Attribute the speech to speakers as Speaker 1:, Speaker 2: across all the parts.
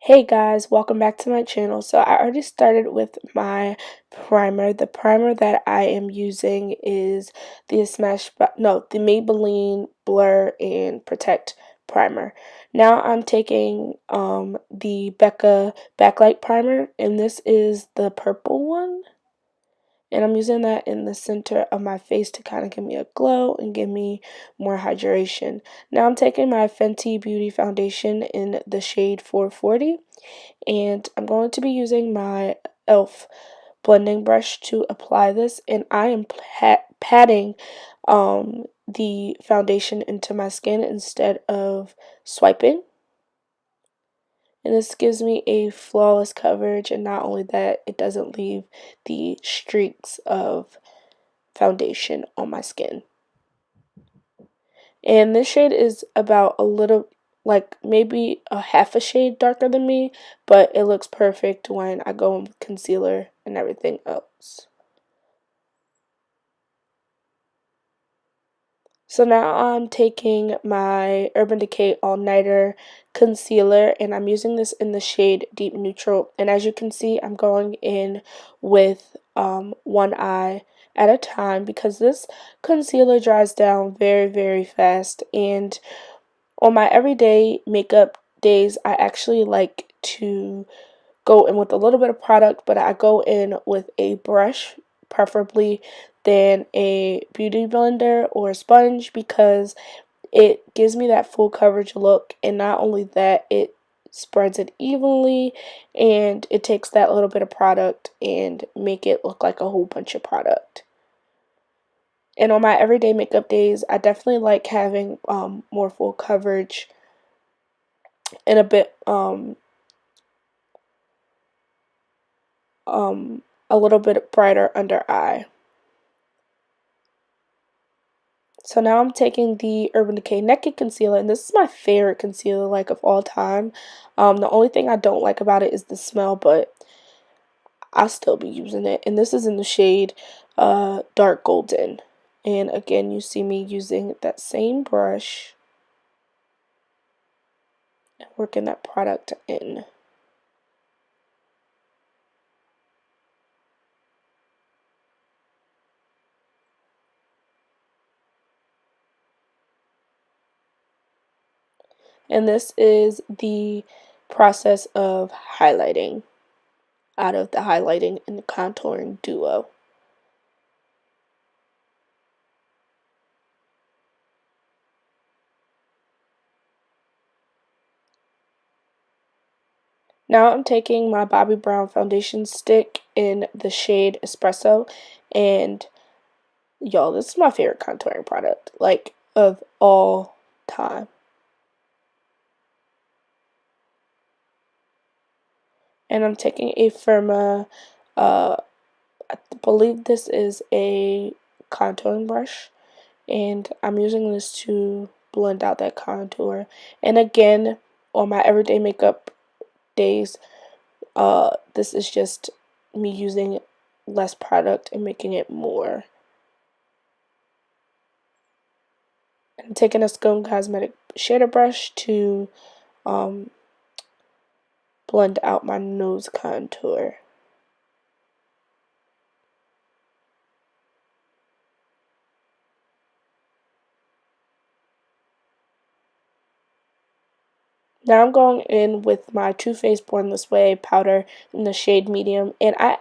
Speaker 1: Hey guys, welcome back to my channel. So I already started with my primer. The primer that I am using is the the Maybelline Blur and Protect primer. Now I'm taking the Becca Backlight primer, and this is the purple one. And I'm using that in the center of my face to kind of give me a glow and give me more hydration. Now I'm taking my Fenty Beauty foundation in the shade 440, and I'm going to be using my e.l.f. blending brush to apply this, and I am patting the foundation into my skin instead of swiping. And this gives me a flawless coverage, and not only that, it doesn't leave the streaks of foundation on my skin. And this shade is about a little, like maybe a half a shade darker than me, but it looks perfect when I go in with concealer and everything else. So now I'm taking my Urban Decay All Nighter concealer, and I'm using this in the shade Deep Neutral. And as you can see, I'm going in with one eye at a time because this concealer dries down very, very fast. And on my everyday makeup days, I actually like to go in with a little bit of product, but I go in with a brush, preferably than a beauty blender or a sponge, because it gives me that full coverage look, and not only that, it spreads it evenly, and it takes that little bit of product and make it look like a whole bunch of product. And on my everyday makeup days, I definitely like having more full coverage and a bit a little bit brighter under eye. So now I'm taking the Urban Decay Naked Concealer, and this is my favorite concealer, like, of all time. The only thing I don't like about it is the smell, but I'll still be using it. And this is in the shade Dark Golden. And again, you see me using that same brush and working that product in. And this is the process of highlighting out of the highlighting and the contouring duo. Now I'm taking my Bobbi Brown foundation stick in the shade Espresso, and y'all, this is my favorite contouring product, like, of all time. And I'm taking a Firma, I believe this is a contouring brush, and I'm using this to blend out that contour. And again, on my everyday makeup days, this is just me using less product and making it more. I'm taking a Scone Cosmetic shader brush to um, blend out my nose contour. Now I'm going in with my Too Faced Born This Way powder in the shade medium, and I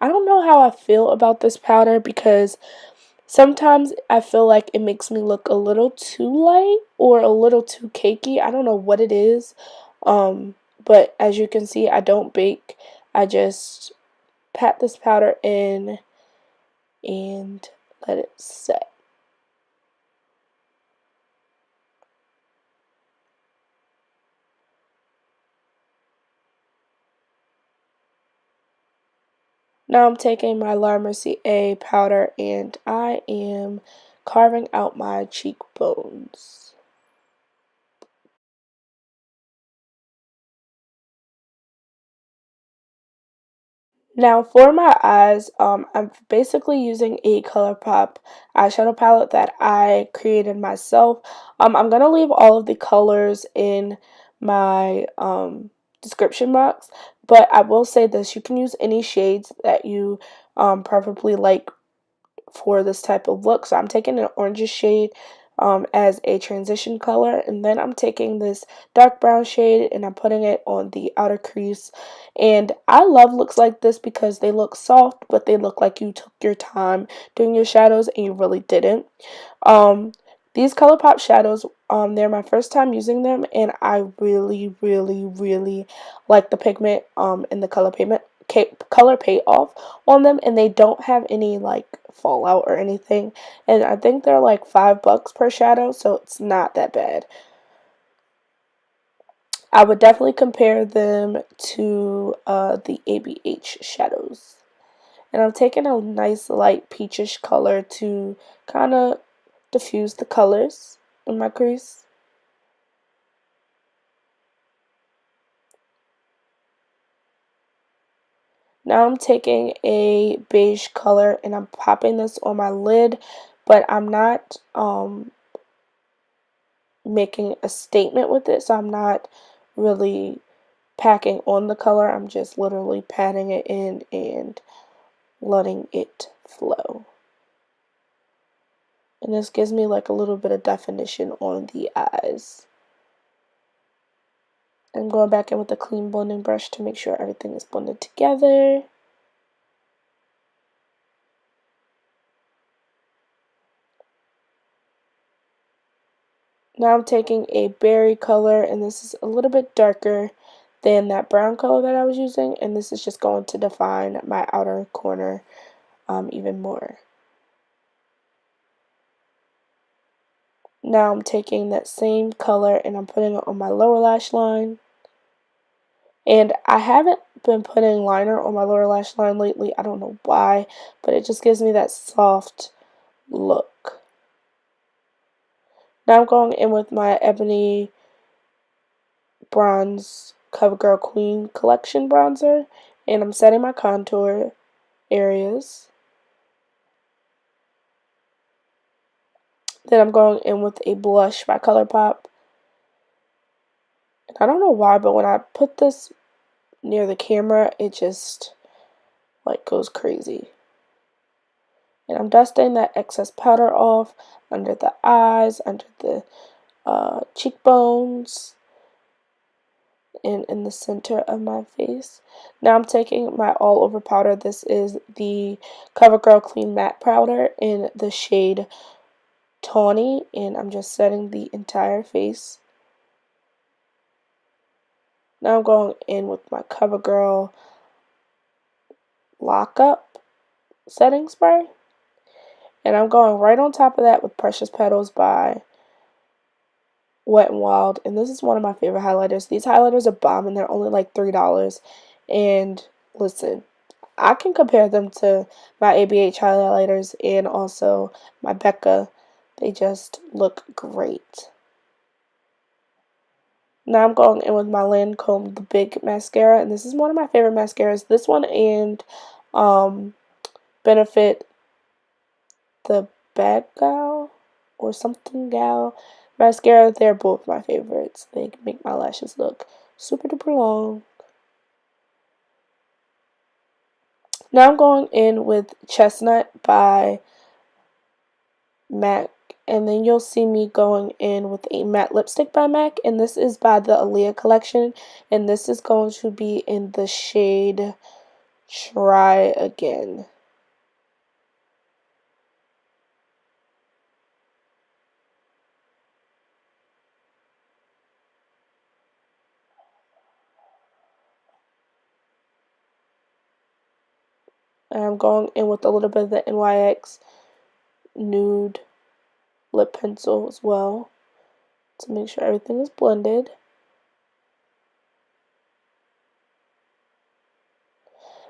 Speaker 1: don't know how I feel about this powder, because sometimes I feel like it makes me look a little too light or a little too cakey. I don't know what it is, but as you can see, I don't bake. I just pat this powder in and let it set. Now I'm taking my La Mercier powder, and I am carving out my cheekbones. Now for my eyes, I'm basically using a ColourPop eyeshadow palette that I created myself. I'm going to leave all of the colors in my description box. But I will say this, you can use any shades that you preferably like for this type of look. So I'm taking an orange shade as a transition color, and then I'm taking this dark brown shade and I'm putting it on the outer crease. And I love looks like this because they look soft, but they look like you took your time doing your shadows and you really didn't. Um, these ColourPop shadows, they're my first time using them, and I really, really, really like the pigment and the color payoff on them, and they don't have any like fallout or anything. And I think they're like $5 per shadow, so it's not that bad. I would definitely compare them to the ABH shadows. And I'm taking a nice light peachish color to kind of diffuse the colors in my crease. Now I'm taking a beige color and I'm popping this on my lid, but I'm not making a statement with it, so I'm not really packing on the color. I'm just literally patting it in and letting it flow. And this gives me like a little bit of definition on the eyes. I'm going back in with a clean blending brush to make sure everything is blended together. Now I'm taking a berry color, and this is a little bit darker than that brown color that I was using, and this is just going to define my outer corner even more. Now I'm taking that same color and I'm putting it on my lower lash line. And I haven't been putting liner on my lower lash line lately. I don't know why, but it just gives me that soft look. Now I'm going in with my Ebony Bronze CoverGirl Queen Collection bronzer, and I'm setting my contour areas. Then I'm going in with a blush by ColourPop. And I don't know why, but when I put this near the camera, it just like goes crazy. And I'm dusting that excess powder off under the eyes, under the cheekbones, and in the center of my face. Now I'm taking my all over powder. This is the CoverGirl Clean Matte Powder in the shade Tawny, and I'm just setting the entire face. Now I'm going in with my CoverGirl Lockup setting spray, and I'm going right on top of that with Precious Petals by Wet n Wild, and this is one of my favorite highlighters. These highlighters are bomb, and they're only like $3. And listen, I can compare them to my ABH highlighters and also my Becca. They just look great. Now I'm going in with my Lancome The Big Mascara, and this is one of my favorite mascaras. This one and Benefit the Bag Gal or something gal mascara, they're both my favorites. They make my lashes look super duper long. Now I'm going in with Chestnut by MAC, and then you'll see me going in with a matte lipstick by MAC, and this is by the Aaliyah collection, and this is going to be in the shade Try Again. And I'm going in with a little bit of the NYX nude lip pencil as well to make sure everything is blended.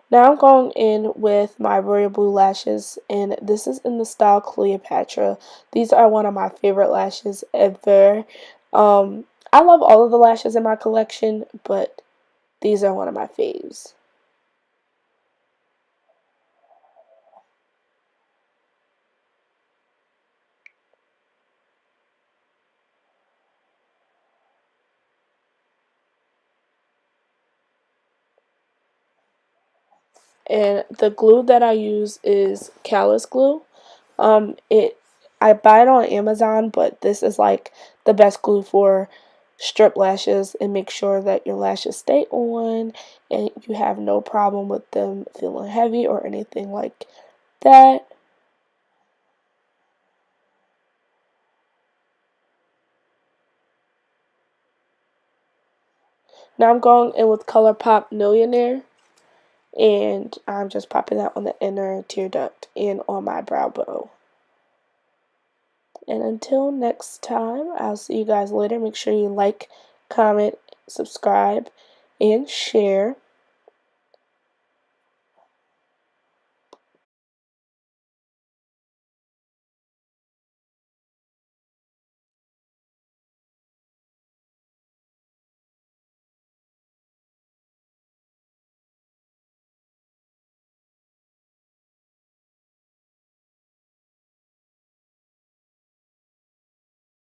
Speaker 1: Now I'm going in with my Royal Blue lashes, and this is in the style Cleopatra. These are one of my favorite lashes ever. I love all of the lashes in my collection, but these are one of my faves. And the glue that I use is callus glue. It I buy it on Amazon, but this is like the best glue for strip lashes and make sure that your lashes stay on and you have no problem with them feeling heavy or anything like that. Now I'm going in with ColourPop Millionaire, and I'm just popping that on the inner tear duct and on my brow bone. And until next time, I'll see you guys later. Make sure you like, comment, subscribe, and share.